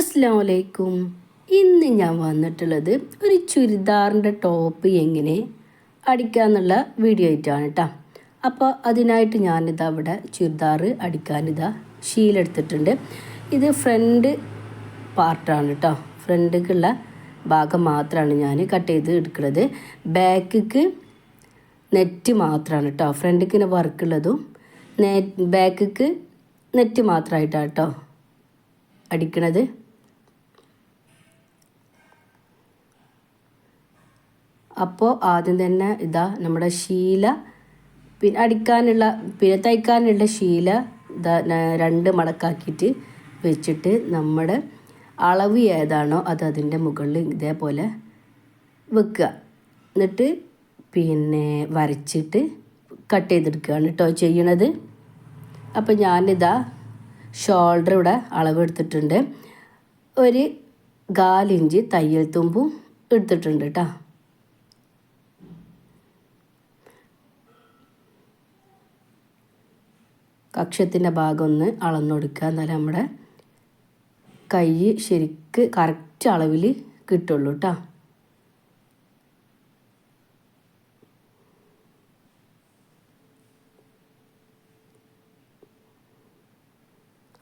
അസ്സലാമു അലൈക്കും. ഇന്ന് ഞാൻ വന്നിട്ടുള്ളത് ഒരു ചുരിദാറിൻ്റെ ടോപ്പ് എങ്ങനെ അടിക്കാന്നുള്ള വീഡിയോ ആയിട്ടാണ് കേട്ടോ. അപ്പോൾ അതിനായിട്ട് ഞാനിതാ ഇവിടെ ചുരിദാർ അടിക്കാനിതാ ഷീലെടുത്തിട്ടുണ്ട്. ഇത് ഫ്രണ്ട് പാർട്ടാണ് കേട്ടോ. ഫ്രണ്ടിലേക്കുള്ള ഭാഗം മാത്രമാണ് ഞാൻ കട്ട് ചെയ്ത് എടുക്കുന്നത്. ബാക്കിക്ക് നെറ്റ് മാത്രമാണ് കേട്ടോ. ഫ്രണ്ടിക്ക് വർക്കുള്ളതും ബാക്കിക്ക് നെറ്റ് മാത്രമായിട്ടാണ് കേട്ടോ അടിക്കണത്. അപ്പോൾ ആദ്യം തന്നെ ഇതാ നമ്മുടെ ശീല പിന്നെ അടിക്കാനുള്ള തയ്ക്കാനുള്ള ശീല ഇതാ രണ്ട് മടക്കാക്കിയിട്ട് വെച്ചിട്ട് നമ്മുടെ അളവ് ഏതാണോ അത് അതിൻ്റെ മുകളിൽ ഇതേപോലെ വെക്കുക. എന്നിട്ട് പിന്നെ വരച്ചിട്ട് കട്ട് ചെയ്തെടുക്കുകയാണ് കേട്ടോ ചെയ്യണത്. അപ്പോൾ ഞാനിതാ ഷോൾഡർ ഇവിടെ അളവെടുത്തിട്ടുണ്ട്. ഒരു 1/4 ഇഞ്ച് തയ്യൽ തുമ്പും എടുത്തിട്ടുണ്ട് കേട്ടോ. കക്ഷത്തിൻ്റെ ഭാഗം ഒന്ന് അളന്നൊടുക്കുക. എന്നാലും നമ്മുടെ കൈ ശരിക്ക് കറക്റ്റ് അളവിൽ കിട്ടുള്ളൂ കേട്ടോ.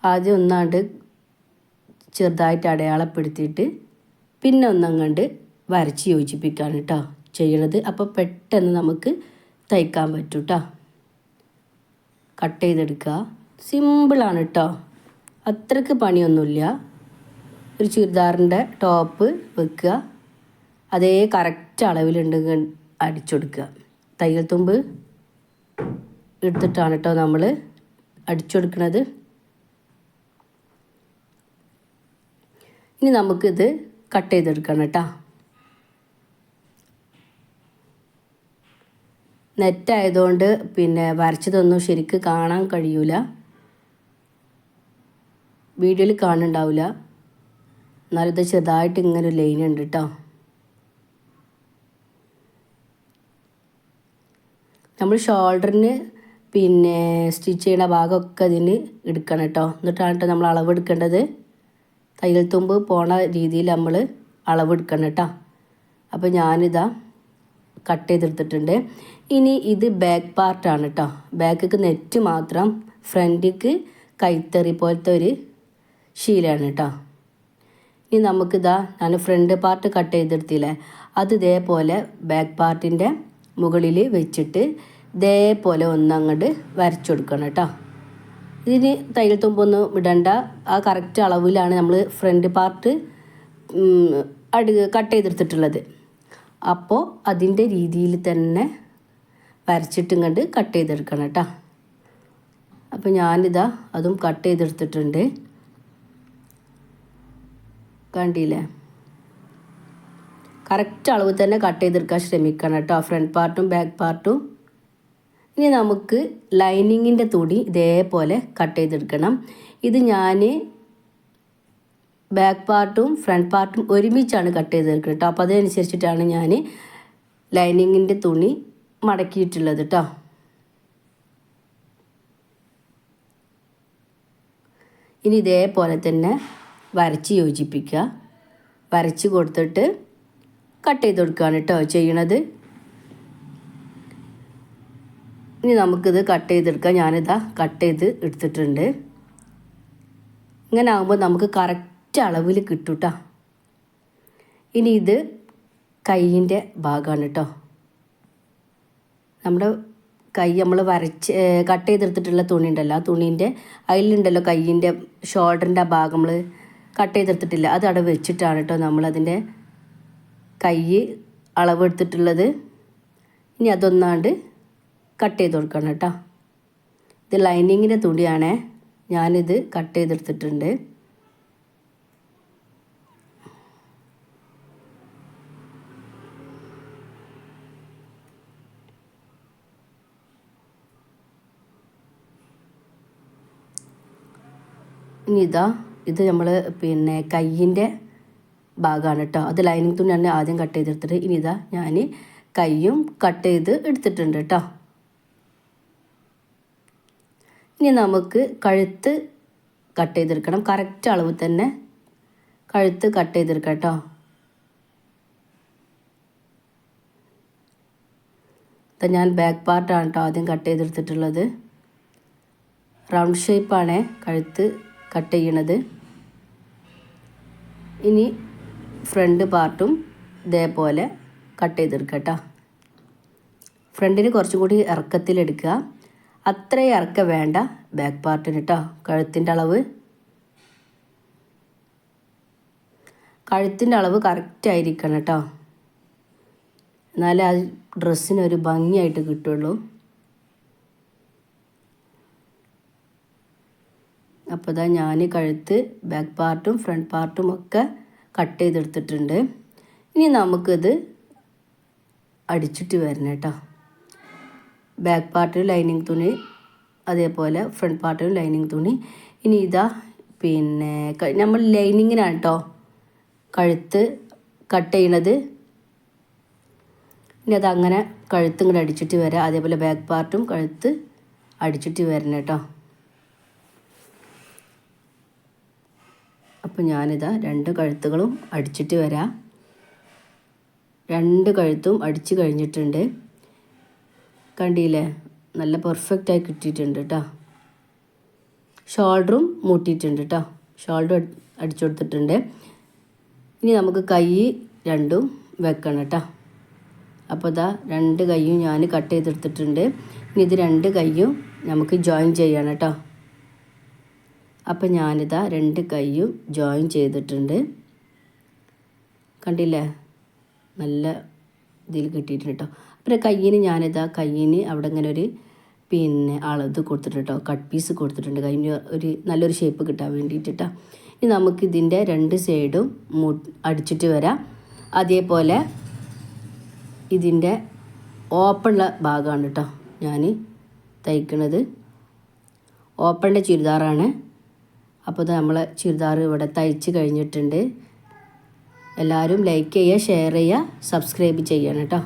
ആദ്യം ഒന്നാണ്ട് ചെറുതായിട്ട് അടയാളപ്പെടുത്തിയിട്ട് പിന്നെ ഒന്നങ്ങണ്ട് വരച്ച് യോജിപ്പിക്കാണ് കേട്ടോ ചെയ്യണത്. അപ്പോൾ പെട്ടെന്ന് നമുക്ക് തയ്ക്കാൻ പറ്റും കേട്ടോ. കട്ട് ചെയ്തെടുക്കുക. സിമ്പിളാണ് കേട്ടോ, അത്രയ്ക്ക് പണിയൊന്നുമില്ല. ഒരു ചുരിദാറിൻ്റെ ടോപ്പ് വെക്കുക, അതേ കറക്റ്റ് അളവിലുണ്ടെങ്കിൽ അടിച്ചെടുക്കുക. തയ്യൽ തുമ്പ് എടുത്തിട്ടാണ് കേട്ടോ നമ്മൾ അടിച്ചെടുക്കുന്നത്. ഇനി നമുക്കിത് കട്ട് ചെയ്തെടുക്കണം കേട്ടോ. നെറ്റായതുകൊണ്ട് പിന്നെ വരച്ചതൊന്നും ശരിക്ക് കാണാൻ കഴിയൂല, വീഡിയോയിൽ കാണുന്നുണ്ടാവില്ല. എന്നാലും ഇത് ചെറുതായിട്ട് ഇങ്ങനെ ഒരു ലൈൻ ഉണ്ട് കേട്ടോ. നമ്മൾ ഷോൾഡറിന് പിന്നെ സ്റ്റിച്ച് ചെയ്യുന്ന ഭാഗമൊക്കെ അതിന് എടുക്കണം കേട്ടോ. എന്നിട്ടാണ് കേട്ടോ നമ്മൾ അളവെടുക്കേണ്ടത്. തയ്യൽ തുമ്പ് പോണ രീതിയിൽ നമ്മൾ അളവെടുക്കണം കേട്ടോ. അപ്പോൾ ഞാനിതാ കട്ട് ചെയ്തെടുത്തിട്ടുണ്ട്. ഇനി ഇത് ബാക്ക് പാർട്ടാണ് കേട്ടോ. ബാക്കിക്ക് നെറ്റ് മാത്രം, ഫ്രണ്ടിക്ക് കൈത്തറി പോലത്തെ ഒരു ശീലയാണ് കേട്ടോ. ഇനി നമുക്കിതാ ഞാൻ ഫ്രണ്ട് പാർട്ട് കട്ട് ചെയ്തെടുത്തില്ലേ, അത് ഇതേപോലെ ബാക്ക് പാർട്ടിൻ്റെ മുകളിൽ വെച്ചിട്ട് ഇതേപോലെ ഒന്നങ്ങോട്ട് വരച്ചു കൊടുക്കണം കേട്ടോ. ഇതിന് തയ്യൽ തുമ്പൊന്നും ഇടണ്ട, ആ കറക്റ്റ് അളവിലാണ് നമ്മൾ ഫ്രണ്ട് പാർട്ട് കട്ട് ചെയ്തെടുത്തിട്ടുള്ളത്. അപ്പോൾ അതിൻ്റെ രീതിയിൽ തന്നെ വരച്ചിട്ടും കണ്ട് കട്ട് ചെയ്തെടുക്കണം കേട്ടോ. അപ്പോൾ ഞാനിതാ അതും കട്ട് ചെയ്തെടുത്തിട്ടുണ്ട്, കണ്ടില്ലേ. കറക്റ്റ് അളവ് തന്നെ കട്ട് ചെയ്തെടുക്കാൻ ശ്രമിക്കണം കേട്ടോ, ഫ്രണ്ട് പാർട്ടും ബാക്ക് പാർട്ടും. ഇനി നമുക്ക് ലൈനിങ്ങിൻ്റെ തുണി ഇതേപോലെ കട്ട് ചെയ്തെടുക്കണം. ഇത് ഞാൻ ബാക്ക് പാർട്ടും ഫ്രണ്ട് പാർട്ടും ഒരുമിച്ചാണ് കട്ട് ചെയ്തെടുക്കുന്നത് കേട്ടോ. അപ്പോൾ അതനുസരിച്ചിട്ടാണ് ഞാൻ ലൈനിങ്ങിൻ്റെ തുണി മടക്കിയിട്ടുള്ളത് കേട്ടോ. ഇനി ഇതേപോലെ തന്നെ വരച്ച് യോജിപ്പിക്കുക. വരച്ച് കൊടുത്തിട്ട് കട്ട് ചെയ്ത് കൊടുക്കുകയാണ് കേട്ടോ ചെയ്യണത്. ഇനി നമുക്കിത് കട്ട് ചെയ്തെടുക്കാം. ഞാനിതാ കട്ട് ചെയ്ത് എടുത്തിട്ടുണ്ട്. ഇങ്ങനെ ആകുമ്പോൾ നമുക്ക് കറക്റ്റ് അളവിൽ കിട്ടും കേട്ടോ. ഇനി ഇത് കൈയിൻ്റെ ഭാഗമാണ് കേട്ടോ. നമ്മുടെ കൈ നമ്മൾ വരച്ച് കട്ട് ചെയ്തെടുത്തിട്ടുള്ള തുണി ഉണ്ടല്ലോ, ആ തുണീൻ്റെ അതിലുണ്ടല്ലോ കൈയിൻ്റെ ഷോൾഡറിൻ്റെ ആ ഭാഗം നമ്മൾ കട്ട് ചെയ്തെടുത്തിട്ടില്ല, അത് അവിടെ വെച്ചിട്ടാണ് കേട്ടോ നമ്മളതിൻ്റെ കൈ അളവെടുത്തിട്ടുള്ളത്. ഇനി അതൊന്നാണ്ട് കട്ട് ചെയ്ത് കൊടുക്കണം കേട്ടോ. ഇത് ലൈനിങ്ങിൻ്റെ തുണിയാണേ, ഞാനിത് കട്ട് ചെയ്തെടുത്തിട്ടുണ്ട്. ഇനി ഇത് നമ്മൾ പിന്നെ കയ്യിൻ്റെ ഭാഗമാണ് കേട്ടോ. അത് ലൈനിങ് തുണിയാണ് ആദ്യം കട്ട് ചെയ്തെടുത്തിട്ട്. ഇനി ഞാൻ കൈയും കട്ട് ചെയ്ത് എടുത്തിട്ടുണ്ട് കേട്ടോ. ഇനി നമുക്ക് കഴുത്ത് കട്ട് ചെയ്തെടുക്കണം. കറക്റ്റ് അളവ് തന്നെ കഴുത്ത് കട്ട് ചെയ്തെടുക്കാം കേട്ടോ. ഇത് ഞാൻ ബാക്ക് പാർട്ടാണ് കേട്ടോ ആദ്യം കട്ട് ചെയ്തെടുത്തിട്ടുള്ളത്. റൗണ്ട് ഷേപ്പാണ് കഴുത്ത് കട്ട് ചെയ്യണത്. ഇനി ഫ്രണ്ട് പാർട്ടും ഇതേപോലെ കട്ട് ചെയ്തെടുക്കുക കേട്ടോ. ഫ്രണ്ടിന് കുറച്ചും കൂടി ഇറക്കത്തിലെടുക്കുക. അത്രയും ഇറക്കം വേണ്ട ബാക്ക് പാർട്ടിന് കേട്ടോ. കഴുത്തിൻ്റെ അളവ് കറക്റ്റ് ആയിരിക്കണം കേട്ടോ. എന്നാലേ ആ ഡ്രസ്സിനൊരു ഭംഗിയായിട്ട് കിട്ടുള്ളൂ. അപ്പോൾ ഇതാ ഞാൻ കഴുത്ത് ബാക്ക് പാർട്ടും ഫ്രണ്ട് പാർട്ടും ഒക്കെ കട്ട് ചെയ്തെടുത്തിട്ടുണ്ട്. ഇനി നമുക്കിത് അടിച്ചിട്ട് വരണം കേട്ടോ. ബാക്ക് പാർട്ടിന് ലൈനിങ് തുണി, അതേപോലെ ഫ്രണ്ട് പാർട്ടിന് ലൈനിങ് തുണി. ഇനി ഇതാ നമ്മൾ ലൈനിങ്ങിനാണ് കേട്ടോ കഴുത്ത് കട്ട് ചെയ്യണത്. ഇനി അതങ്ങനെ കഴുത്ത് ഇങ്ങോട്ട് അടിച്ചിട്ട് വരാം. അതേപോലെ ബാക്ക് പാർട്ടും കഴുത്ത് അടിച്ചിട്ട് വരണം കേട്ടോ. അപ്പോൾ ഞാനിതാ 2 കഴുത്തുകളും അടിച്ചിട്ട് വരാം. 2 കഴുത്തും അടിച്ച് കഴിഞ്ഞിട്ടുണ്ട്. കണ്ടില്ലേ, നല്ല പെർഫെക്റ്റായി കിട്ടിയിട്ടുണ്ട് കേട്ടോ. ഷോൾഡറും മൂട്ടിയിട്ടുണ്ട് കേട്ടോ. ഷോൾഡർ അടിച്ചു കൊടുത്തിട്ടുണ്ട്. ഇനി നമുക്ക് കൈ രണ്ടും വെക്കണം കേട്ടോ. അപ്പോൾ ഇതാ 2 കൈയും ഞാൻ കട്ട് ചെയ്തെടുത്തിട്ടുണ്ട്. ഇനി ഇത് 2 കൈയും നമുക്ക് ജോയിൻ ചെയ്യണം കേട്ടോ. അപ്പോൾ ഞാനിതാ 2 കൈയും ജോയിൻ ചെയ്തിട്ടുണ്ട്. കണ്ടില്ലേ, നല്ല ഇതിൽ കിട്ടിയിട്ടുണ്ട് കേട്ടോ. പിന്നെ കയ്യിന് ഞാനിതാ അവിടെ ഇങ്ങനെ ഒരു അളവ് കൊടുത്തിട്ടുണ്ട് കേട്ടോ. കട്ട് പീസ് കൊടുത്തിട്ടുണ്ട് കയ്യിന് ഒരു നല്ലൊരു ഷേപ്പ് കിട്ടാൻ വേണ്ടിയിട്ട് കേട്ടോ. ഇനി നമുക്ക് ഇതിൻ്റെ 2 സൈഡും അടിച്ചിട്ട് വരാം. അതേപോലെ ഇതിൻ്റെ ഓപ്പണുള്ള ഭാഗമാണ് കേട്ടോ ഞാൻ തയ്ക്കുന്നത്. ഓപ്പണിൻ്റെ ചുരിദാറാണ്. അപ്പോൾ ഇത് നമ്മളെ ചുരിദാർ ഇവിടെ തയ്ച്ച് കഴിഞ്ഞിട്ടുണ്ട്. എല്ലാവരും ലൈക്ക് ചെയ്യുക, ഷെയർ ചെയ്യുക, സബ്സ്ക്രൈബ് ചെയ്യണം കേട്ടോ.